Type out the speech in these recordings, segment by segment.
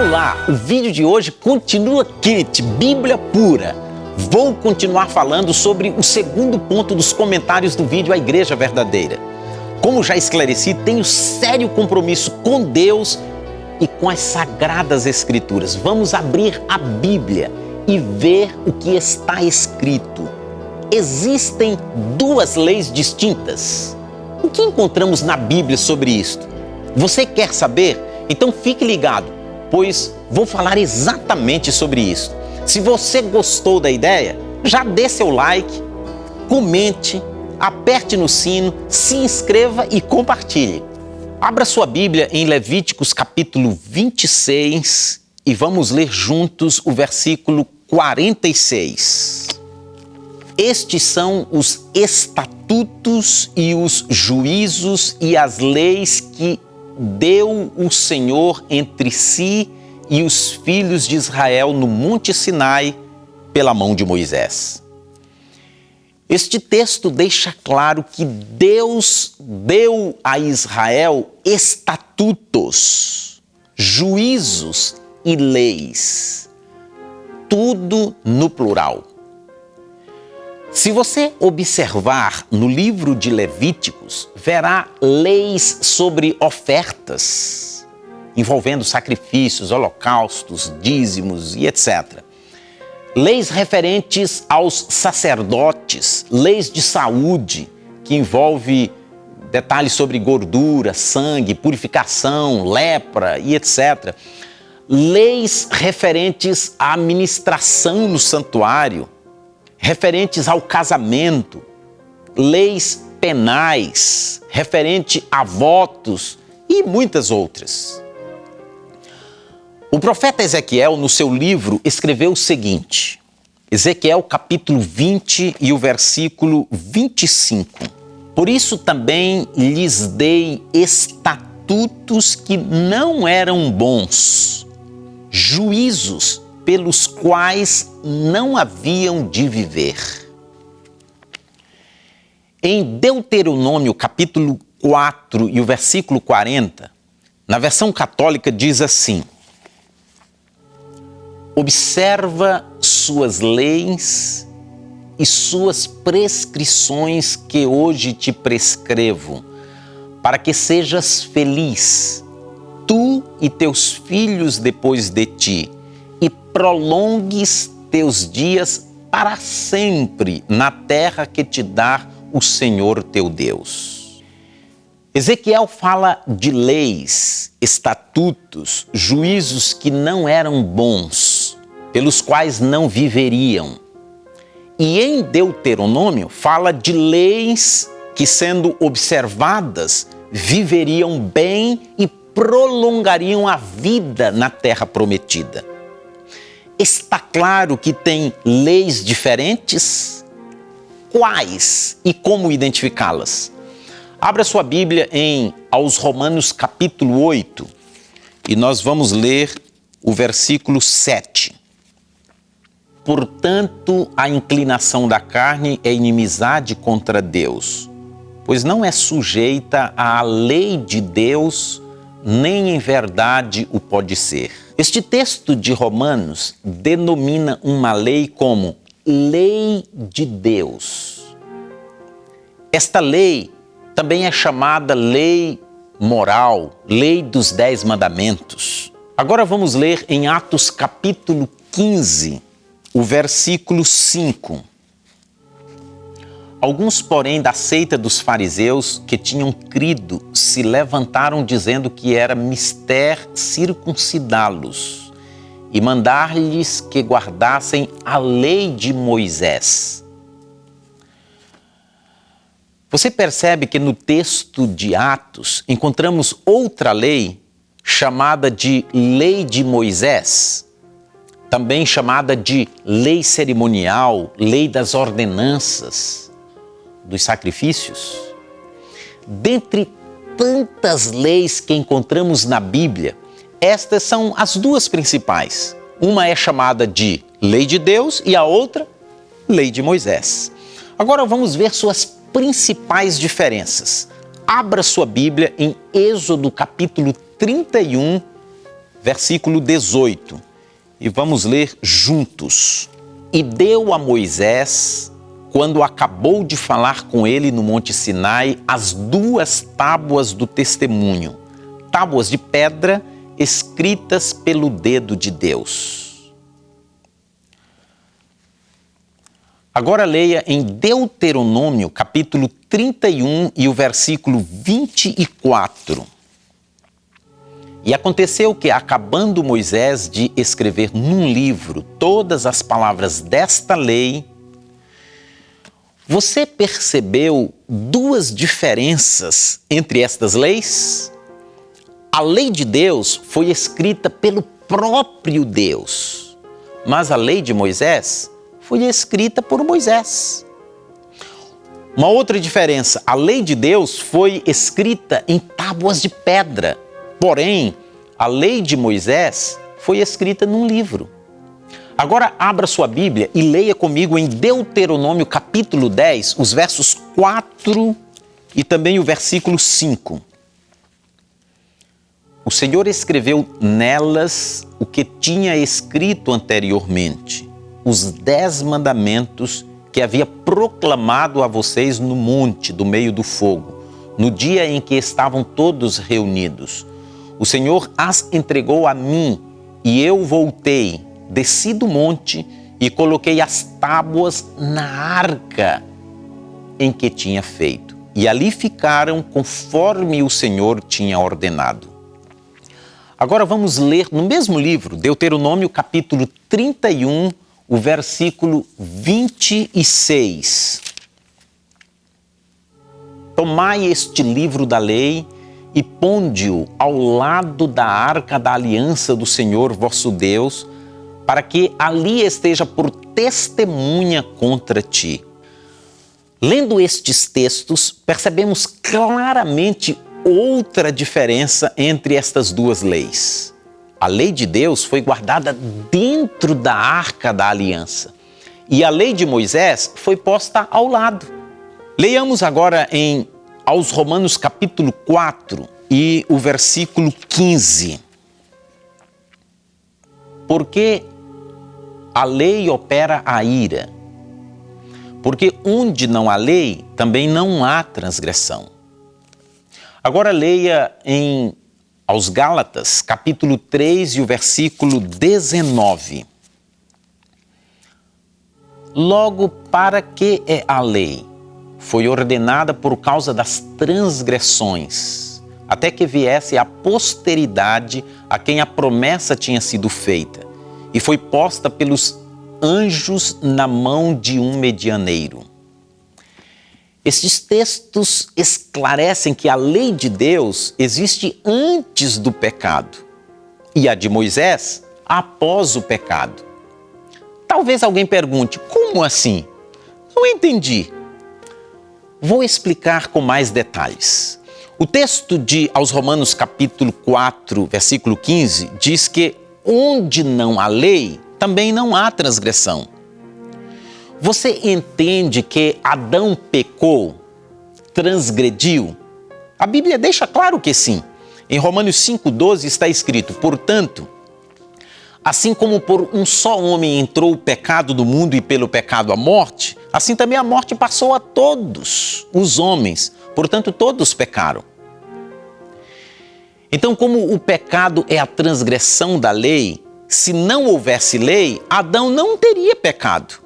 Olá, o vídeo de hoje continua quente, Bíblia pura. Vou continuar falando sobre o segundo ponto dos comentários do vídeo A Igreja Verdadeira. Como já esclareci, tenho sério compromisso com Deus e com as Sagradas Escrituras. Vamos abrir a Bíblia e ver o que está escrito. Existem duas leis distintas. O que encontramos na Bíblia sobre isto? Você quer saber? Então fique ligado, pois vou falar exatamente sobre isso. Se você gostou da ideia, já dê seu like, comente, aperte no sino, se inscreva e compartilhe. Abra sua Bíblia em Levíticos capítulo 26 e vamos ler juntos o versículo 46. Estes são os estatutos e os juízos e as leis que deu o Senhor entre si e os filhos de Israel no Monte Sinai pela mão de Moisés. Este texto deixa claro que Deus deu a Israel estatutos, juízos e leis, tudo no plural. Se você observar no livro de Levíticos, verá leis sobre ofertas, envolvendo sacrifícios, holocaustos, dízimos e etc. Leis referentes aos sacerdotes, leis de saúde, que envolve detalhes sobre gordura, sangue, purificação, lepra e etc. Leis referentes à administração no santuário, referentes ao casamento, leis penais, referente a votos e muitas outras. O profeta Ezequiel, no seu livro, escreveu o seguinte, Ezequiel capítulo 20 e o versículo 25. Por isso também lhes dei estatutos que não eram bons, juízos pelos quais não haviam de viver. Em Deuteronômio capítulo 4 e o versículo 40, na versão católica diz assim: observa suas leis e suas prescrições que hoje te prescrevo, para que sejas feliz, tu e teus filhos depois de ti, e prolongues teus dias para sempre na terra que te dá o Senhor teu Deus. Ezequiel fala de leis, estatutos, juízos que não eram bons, pelos quais não viveriam. E em Deuteronômio fala de leis que, sendo observadas, viveriam bem e prolongariam a vida na terra prometida. Está claro que tem leis diferentes? Quais e como identificá-las? Abra sua Bíblia aos Romanos capítulo 8 e nós vamos ler o versículo 7. Portanto, a inclinação da carne é inimizade contra Deus, pois não é sujeita à lei de Deus, nem em verdade o pode ser. Este texto de Romanos denomina uma lei como lei de Deus. Esta lei também é chamada lei moral, lei dos 10 mandamentos. Agora vamos ler em Atos capítulo 15, o versículo 5. Alguns, porém, da seita dos fariseus que tinham crido se levantaram dizendo que era mister circuncidá-los e mandar-lhes que guardassem a lei de Moisés. Você percebe que no texto de Atos encontramos outra lei chamada de lei de Moisés, também chamada de lei cerimonial, lei das ordenanças, dos sacrifícios. Dentre tantas leis que encontramos na Bíblia, estas são as duas principais. Uma é chamada de lei de Deus e a outra, lei de Moisés. Agora vamos ver suas principais diferenças. Abra sua Bíblia em Êxodo capítulo 31 versículo 18. E vamos ler juntos. E deu a Moisés, quando acabou de falar com ele no Monte Sinai, as 2 tábuas do testemunho, tábuas de pedra escritas pelo dedo de Deus. Agora leia em Deuteronômio, capítulo 31 e o versículo 24. E aconteceu que, acabando Moisés de escrever num livro todas as palavras desta lei, você percebeu 2 diferenças entre estas leis? A lei de Deus foi escrita pelo próprio Deus, mas a lei de Moisés foi escrita por Moisés. Uma outra diferença, a lei de Deus foi escrita em tábuas de pedra, porém, a lei de Moisés foi escrita num livro. Agora abra sua Bíblia e leia comigo em Deuteronômio capítulo 10, os versos 4 e também o versículo 5. O Senhor escreveu nelas o que tinha escrito anteriormente, os 10 mandamentos que havia proclamado a vocês no monte do meio do fogo, no dia em que estavam todos reunidos. O Senhor as entregou a mim e eu voltei, desci do monte e coloquei as tábuas na arca em que tinha feito. E ali ficaram conforme o Senhor tinha ordenado. Agora vamos ler no mesmo livro, Deuteronômio capítulo 31, o versículo 26. Tomai este livro da lei e ponde-o ao lado da arca da aliança do Senhor vosso Deus, para que ali esteja por testemunha contra ti. Lendo estes textos, percebemos claramente outra diferença entre estas 2 leis. A lei de Deus foi guardada dentro da arca da aliança e a lei de Moisés foi posta ao lado. Leiamos agora aos Romanos capítulo 4 e o versículo 15. Porque a lei opera a ira, porque onde não há lei, também não há transgressão. Agora leia aos Gálatas, capítulo 3 e o versículo 19. Logo, para que é a lei? Foi ordenada por causa das transgressões, até que viesse a posteridade a quem a promessa tinha sido feita, e foi posta pelos anjos na mão de um medianeiro. Estes textos esclarecem que a lei de Deus existe antes do pecado e a de Moisés após o pecado. Talvez alguém pergunte, como assim? Não entendi. Vou explicar com mais detalhes. O texto aos Romanos capítulo 4, versículo 15, diz que onde não há lei, também não há transgressão. Você entende que Adão pecou, transgrediu? A Bíblia deixa claro que sim. Em Romanos 5,12 está escrito, portanto, assim como por um só homem entrou o pecado do mundo e pelo pecado a morte, assim também a morte passou a todos os homens, portanto todos pecaram. Então, como o pecado é a transgressão da lei, se não houvesse lei, Adão não teria pecado.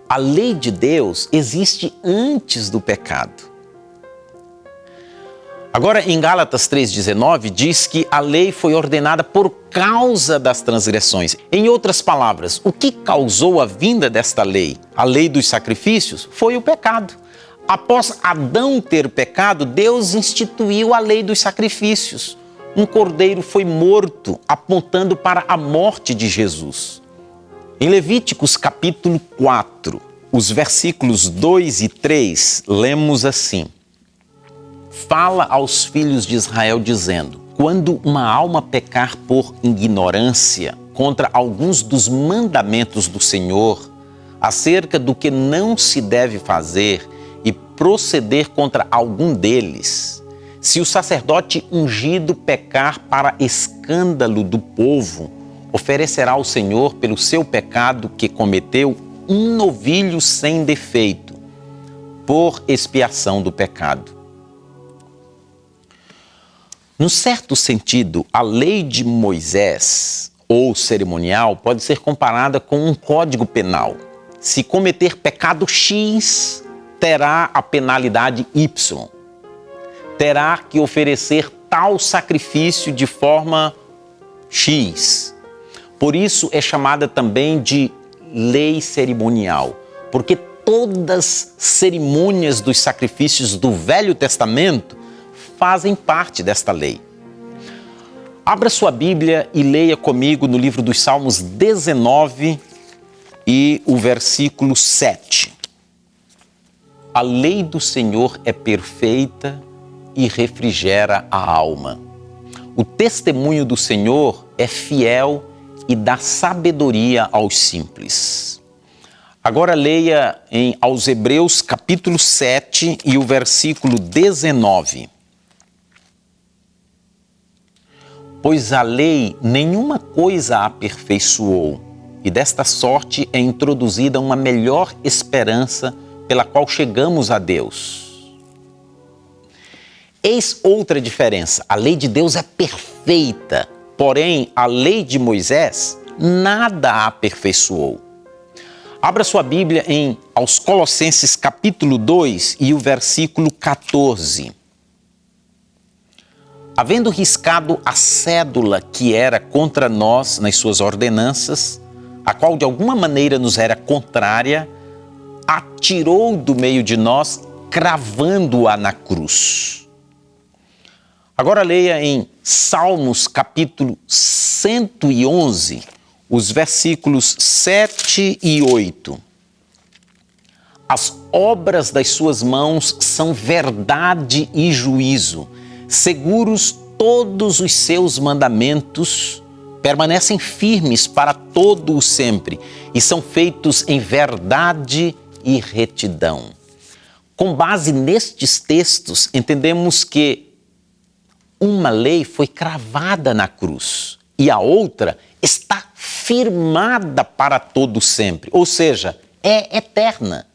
A lei de Deus existe antes do pecado. Agora, em Gálatas 3,19, diz que a lei foi ordenada por causa das transgressões. Em outras palavras, o que causou a vinda desta lei? A lei dos sacrifícios foi o pecado. Após Adão ter pecado, Deus instituiu a lei dos sacrifícios. Um cordeiro foi morto, apontando para a morte de Jesus. Em Levíticos capítulo 4, os versículos 2 e 3, lemos assim: Fala aos filhos de Israel dizendo, quando uma alma pecar por ignorância contra alguns dos mandamentos do Senhor, acerca do que não se deve fazer e proceder contra algum deles, Se o sacerdote ungido pecar para escândalo do povo, oferecerá ao Senhor pelo seu pecado que cometeu um novilho sem defeito, por expiação do pecado. Num certo sentido, a lei de Moisés, ou cerimonial, pode ser comparada com um código penal. Se cometer pecado X, terá a penalidade Y. Terá que oferecer tal sacrifício de forma X. Por isso é chamada também de lei cerimonial, porque todas as cerimônias dos sacrifícios do Velho Testamento fazem parte desta lei. Abra sua Bíblia e leia comigo no livro dos Salmos 19 e o versículo 7. A lei do Senhor é perfeita e refrigera a alma. O testemunho do Senhor é fiel e dá sabedoria aos simples. Agora leia aos Hebreus capítulo 7 e o versículo 19. Pois a lei nenhuma coisa aperfeiçoou, e desta sorte é introduzida uma melhor esperança pela qual chegamos a Deus. Eis outra diferença. A lei de Deus é perfeita, porém a lei de Moisés nada a aperfeiçoou. Abra sua Bíblia aos Colossenses capítulo 2 e o versículo 14. Havendo riscado a cédula que era contra nós nas suas ordenanças, a qual de alguma maneira nos era contrária, atirou do meio de nós, cravando-a na cruz. Agora leia em Salmos capítulo 111, os versículos 7 e 8. As obras das suas mãos são verdade e juízo. Seguros todos os seus mandamentos, permanecem firmes para todo o sempre e são feitos em verdade e retidão. Com base nestes textos, entendemos que uma lei foi cravada na cruz e a outra está firmada para todo sempre, ou seja, é eterna.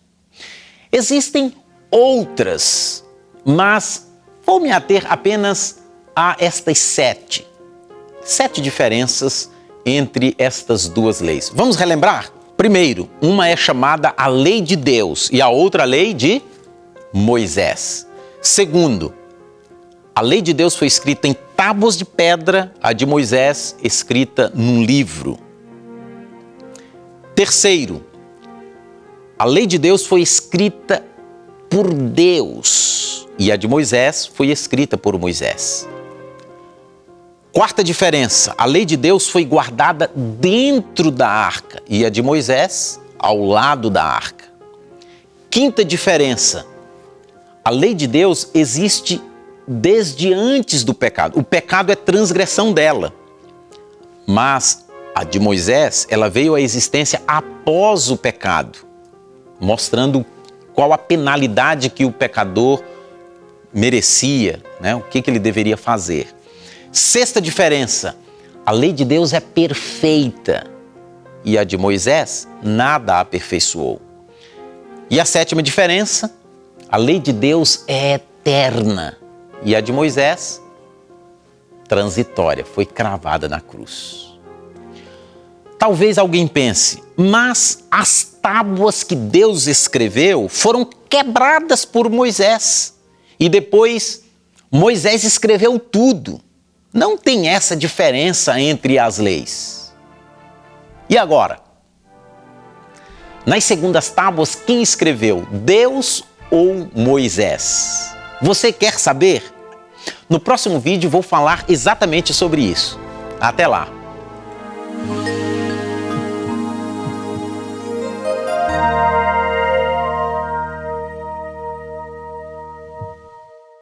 Existem outras, mas vou me ater apenas a estas sete diferenças entre estas duas leis. Vamos relembrar? Primeiro, uma é chamada a lei de Deus e a outra a lei de Moisés. Segundo, a lei de Deus foi escrita em tábuas de pedra, a de Moisés escrita num livro. Terceiro, a lei de Deus foi escrita por Deus e a de Moisés foi escrita por Moisés. Quarta diferença, a lei de Deus foi guardada dentro da arca e a de Moisés ao lado da arca. Quinta diferença, a lei de Deus existe desde antes do pecado. O pecado é transgressão dela. Mas a de Moisés, ela veio à existência após o pecado, mostrando qual a penalidade que o pecador merecia, né? O que ele deveria fazer. Sexta diferença, a lei de Deus é perfeita e a de Moisés nada a aperfeiçoou. E a sétima diferença, a lei de Deus é eterna e a de Moisés, transitória, foi cravada na cruz. Talvez alguém pense, mas as tábuas que Deus escreveu foram quebradas por Moisés e depois Moisés escreveu tudo. Não tem essa diferença entre as leis. E agora? Nas segundas tábuas, quem escreveu? Deus ou Moisés? Você quer saber? No próximo vídeo vou falar exatamente sobre isso. Até lá!